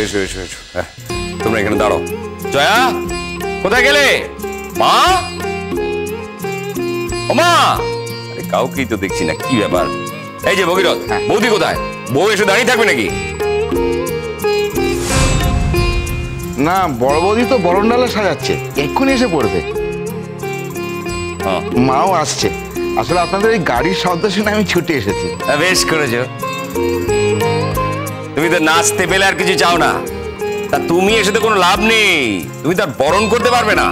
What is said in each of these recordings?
এসো এসো এসো, তোমরা এখানে দাঁড়াও। জয়া, কোথায় গেলে? মা, ও মা! আরে কাউকেই তো দেখছি না, কি ব্যাপার? এই যে ভগীরথ, বৌদি কোথায়? বউ এসে দাঁড়িয়ে থাকবে নাকি? না, বড় বৌদি তো বরণডালা সাজাচ্ছে, এক্ষুনি এসে পড়বে। মাও আসছে। আসলে আপনাদের এই গাড়ির শব্দ শুনে আমি ছুটে এসেছি। বেশ করেছো, তুমি তো নাচতে পেলে আর কিছু চাও না। তা তুমি এসে তো কোনো লাভ নেই, তুমি তো আর বরণ করতে পারবে না।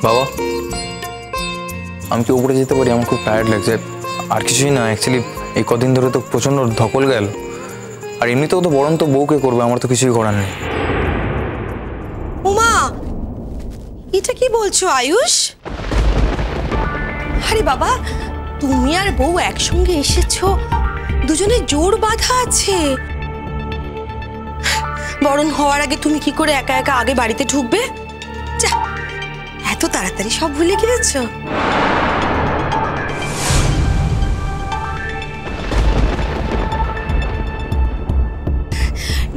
বাবা, আমি কি উপরে যেতে পারি? আমার খুব টায়ার্ড লাগছে। আর কিছুই না, অ্যাকচুয়ালি এই কদিন ধরে তো প্রচন্ড ধকল গেল। আর এমনিতেও তো বরণ তো বউকে করবে, আমার তো কিছুই করার নেই। উমা, এটা কি বলছো আয়ুষ? আরে বাবা, তুমি আর বউ একসঙ্গে এসেছো, দুজনে জোর বাঁধা আছে। বরণ হওয়ার আগে তুমি কি করে একা একা আগে বাড়িতে ঢুকবে? যা, এত তাড়াতাড়ি সব ভুলে গিয়েছো?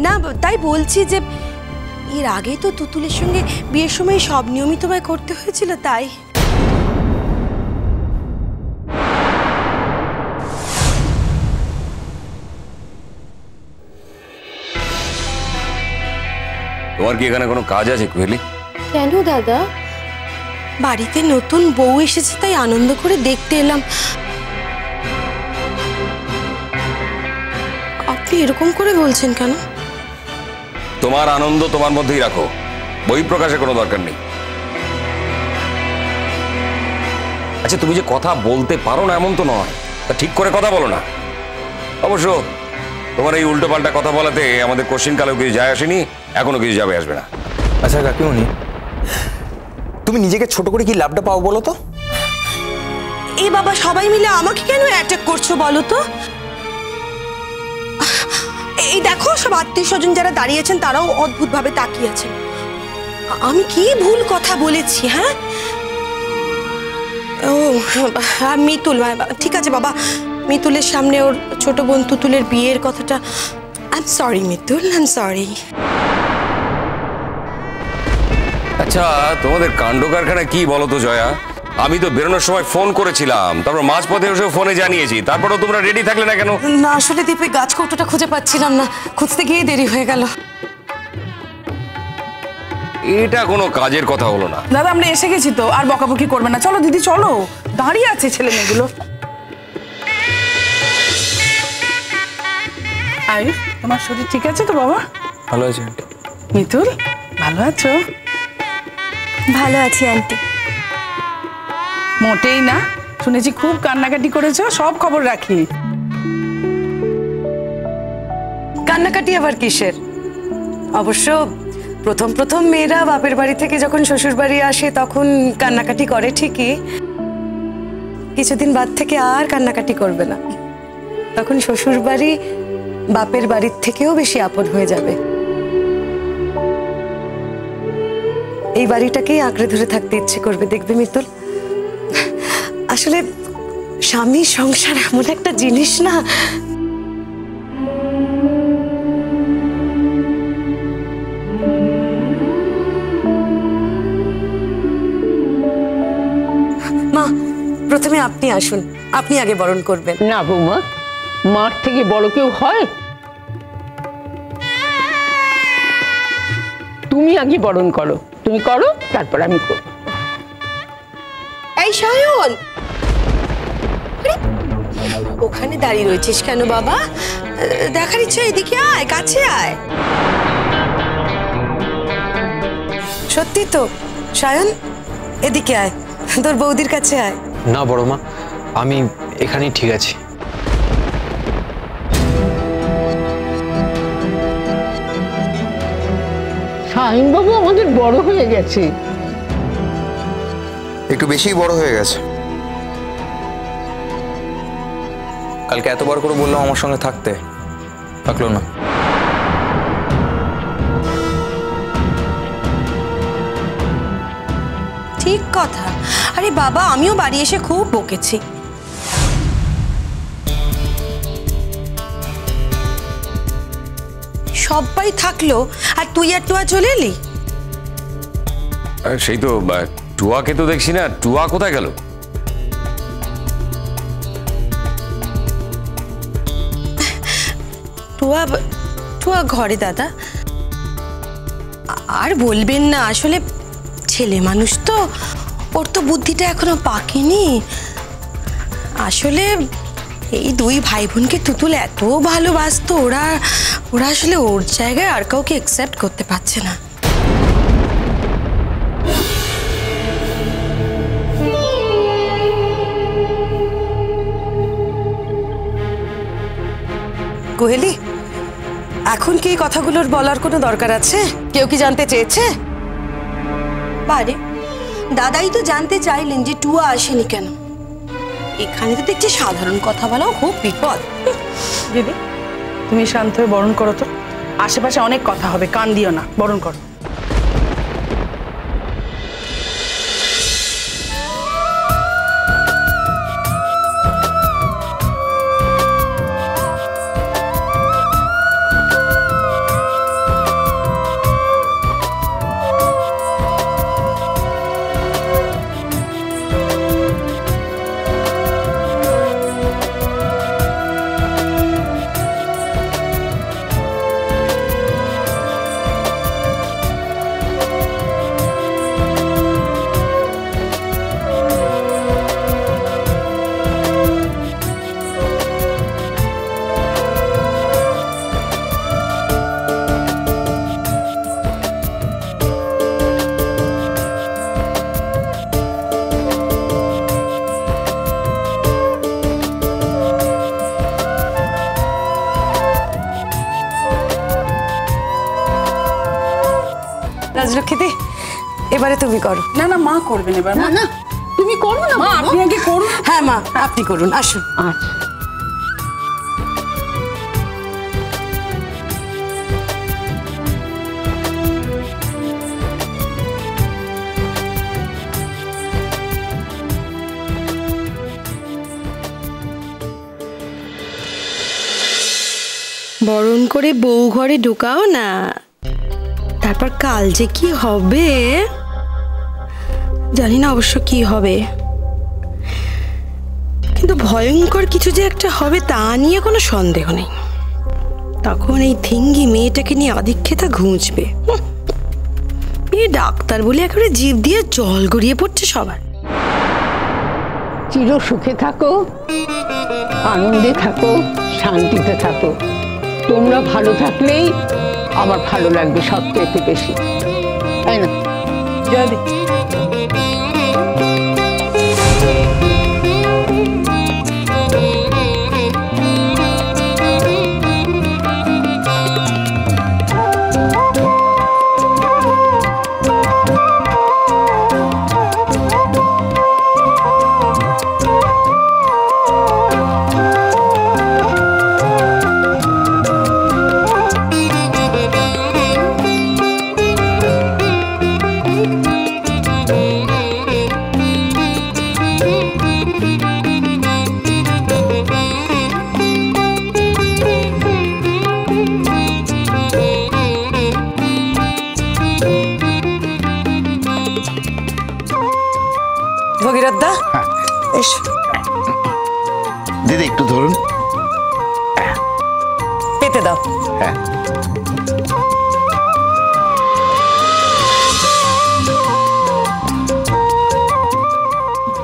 না, তাই বলছি যে এর আগে তো তুতুলের সঙ্গে বিয়ের সময় সব নিয়মই তোমায় করতে হয়েছিল, তাই। তোমার কি এখানে কোনো কাজ আছে কুহেলি? কেন দাদা? বাড়িতে নতুন বউ এসেছে, তাই আনন্দ করে দেখতে এলাম। আপনি এরকম করে বলছেন কেন? তোমার আনন্দ তোমার মধ্যেই রাখো, বই প্রকাশে কোনো দরকার নেই। আচ্ছা, তুমি যে কথা বলতে পারো না এমন তো নয়, তা ঠিক করে কথা বলো না। অবশ্য তোমার এই উল্টো পাল্টা কথা বলাতে আমাদের কোশ্চিন কালেও কিছু যায় আসেনি, এখনো কিছু যাবে আসবে না। আচ্ছা কাকিমণি, তুমি নিজেকে ছোট করে কি লাভটা পাও বলো তো? এই বাবা, সবাই মিলে আমাকে কেন অ্যাটাক করছো বলো তো? এই দেখো, সব আত্মীয় স্বজন যারা দাঁড়িয়েছেন তারাও অদ্ভুত ভাবে তাকিয়ে আছেন। আমি কি ভুল কথা বলেছি? হ্যাঁ, ও মিতুল, ঠিক আছে বাবা, মিতুলের সামনে ওর ছোট বোন তুতুলের বিয়ের কথাটা, I am sorry Mitul, I am sorry. আচ্ছা, তোমাদের কাণ্ড কারখানা কি বলো তো জয়া? আমি তো বেরোনোর সময় ফোন করেছিলাম, তারপর মাঝপথে এসে ফোনে জানিয়েছি, তারপরও তোমরা রেডি থাকলে না কেন? না, আসলে দীপে গাছ কৌটোটা খুঁজে পাচ্ছিলাম না, খুঁজতে গিয়ে দেরি হয়ে গেল। এটা কোনো কাজের কথা হলো না। দাদা, আমরা এসে গেছি তো, আর বকাবকি করবে না। চলো দিদি, চলো, দাঁড়িয়ে আছে ছেলে মেয়েগুলো। আয়ুষ, তোমার শরীর ঠিক আছে তো বাবা? ভালো আছে আন্টি। মিতুল, ভালো আছো? ভালো আছি আন্টি। মোটেই না, শুনেছি খুব কান্নাকাটি করেছো, সব খবর রাখি। কান্নাকাটি আবার কিসের? অবশ্য প্রথম প্রথম মেয়েরা বাপের বাড়ি থেকে যখন শ্বশুর বাড়ি আসে তখন কান্নাকাটি করে ঠিকই, কিছুদিন বাদ থেকে আর কান্নাকাটি করবে না। তখন শ্বশুর বাড়ি বাপের বাড়ির থেকেও বেশি আপন হয়ে যাবে। এই বাড়িটাকেই আঁকড়ে ধরে থাকতে ইচ্ছে করবে, দেখবে মিতুল। আসলে স্বামী সংসার এমন একটা জিনিস না, মা প্রথমে আপনি আসুন, আপনি আগে বরণ করবেন। না বৌমা, মার থেকে বড় কেউ হয়? তুমি আগে বরণ করো, তুমি করো, তারপর আমি করব। এই সায়ন, ওখানে দাঁড়িয়ে রয়েছিস কেন বাবা? দেখার ইচ্ছা, এদিকে আয়, কাছে আয়। সত্যি তো সায়ন, এদিকে আয়, তোর বৌদির কাছে আয়। না বড় মা, আমি এখানেই ঠিক আছি। শাহিনবাবু আমাদের বড় হয়ে গেছে। একটু বেশিই বড় হয়ে গেছে। কালকে এতবার করে বললাম আমার সঙ্গে থাকতে, থাকলো না। ঠিক কথা। আরে বাবা, আমিও বাড়ি এসে খুব বকেছি। সবাই থাকলো আর তুই আর টুয়া চলে এলি? সেই তো টুয়াকে তো দেখছি না, টুয়া কোথায় গেল? টুয়া টুয়া ঘরে দাদা। আর বলবেন না, আসলে ছেলে মানুষ তো, ওর তো বুদ্ধিটা এখনো পাকেনি। আসলে এই দুই ভাই বোনকে তুতুল এত ভালোবাসতো, ওরা ওরা আসলে ওর জায়গায় আর কাউকে অ্যাকসেপ্ট করতে পারছে না। কোহেলি, এখন কি এই কথাগুলোর বলার কোনো দরকার আছে? কেউ কি জানতে চেয়েছে? বারে দাদাই তো জানতে চাইলেন যে টুয়া আসেনি কেন। এখানে তো দেখছি সাধারণ কথা বলাও খুব বিপদ। দিদি তুমি শান্ত হয়ে বরণ করো তো, আশেপাশে অনেক কথা হবে, কান দিও না, বরণ করো। রাজলক্ষ্মীদি, এবারে তুমি করো। না না, মা করবেন এবার। না না, তুমি করো না মা, আপনি আগে করুন। হ্যাঁ মা, আপনি করুন, আসুন। আচ্ছা। বরণ করে বউ ঘরে ঢোকাও না, তারপর কাল যে কি হবে জানি না, অবশ্য কি হবে, কিন্তু ভয়ঙ্কর কিছু যে একটা হবে তা নিয়ে কোনো সন্দেহ নেই। তখন এই থিঙ্গি মেয়েটাকে নিয়ে আদিক্ষেতা ঘুঁচবে। এই ডাক্তার বলে একেবারে জিভ দিয়ে জল গড়িয়ে পড়ছে সবার। চির সুখে থাকো, আনন্দে থাকো, শান্তিতে থাকো। তোমরা ভালো থাকলেই আমার ভালো লাগবে সবচেয়ে বেশি, তাই না? জয় দি। ভগীরথদা, এসো। দিদি একটু ধরুন। পেতে দাও। হ্যাঁ,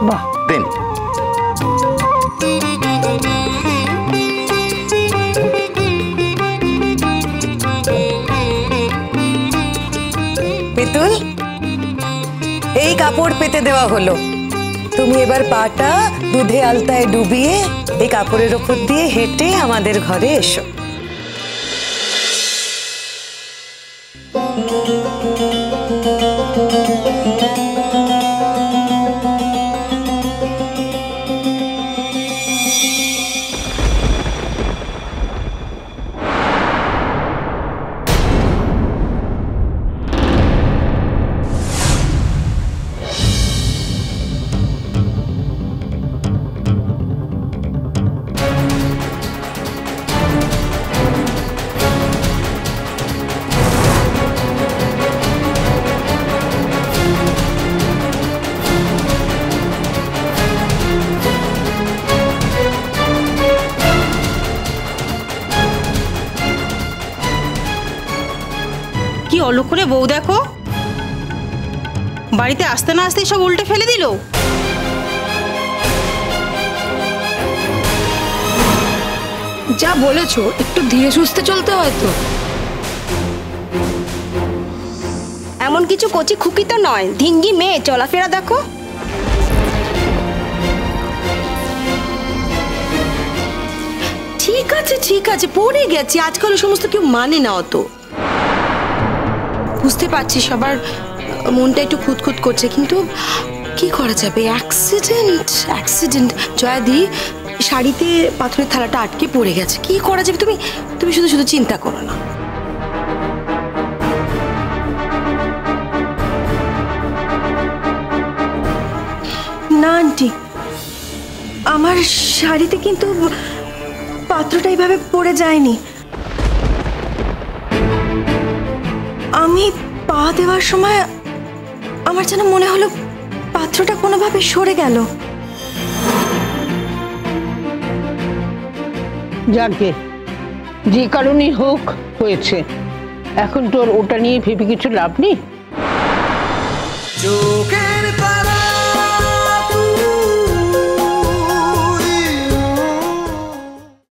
বাহ, দেন। পেতুল, এই কাপড় পেতে দেওয়া হলো। তুমি এবার পাটা দুধে আলতায় ডুবিয়ে এই কাপড়ের ওপর দিয়ে হেঁটে আমাদের ঘরে এসো। অলক্ষণে বউ দেখো, বাড়িতে আসতে না আসতেই সব উল্টে ফেলে দিল। যা বলেছো, একটু ধীরে সুস্থে চলতে হয় তো। এমন কিছু কচি খুকি তো নয়, ধিঙ্গি মেয়ে, চলাফেরা দেখো। ঠিক আছে পড়ে গেছি, আজকাল সমস্ত কেউ মানে না অত। বুঝতে পারছি সবার মনটা একটু খুঁতখুত করছে, কিন্তু কি করা যাবে? অ্যাক্সিডেন্ট। জয়াদি শাড়িতে পাথরের থালাটা আটকে পড়ে গেছে, কি করা যাবে? তুমি শুধু চিন্তা করো না। না আন্টি, আমার শাড়িতে কিন্তু পাত্রটা এইভাবে পড়ে যায়নি। আমি পা দেওয়ার সময় আমার যেন মনে হলো পাত্রটা কোনোভাবে সরে গেল। যাকে যে কারণেই হোক হয়েছে, এখন তোর ওটা নিয়ে ভেবে কিছু লাভ নেই। চোখের তারা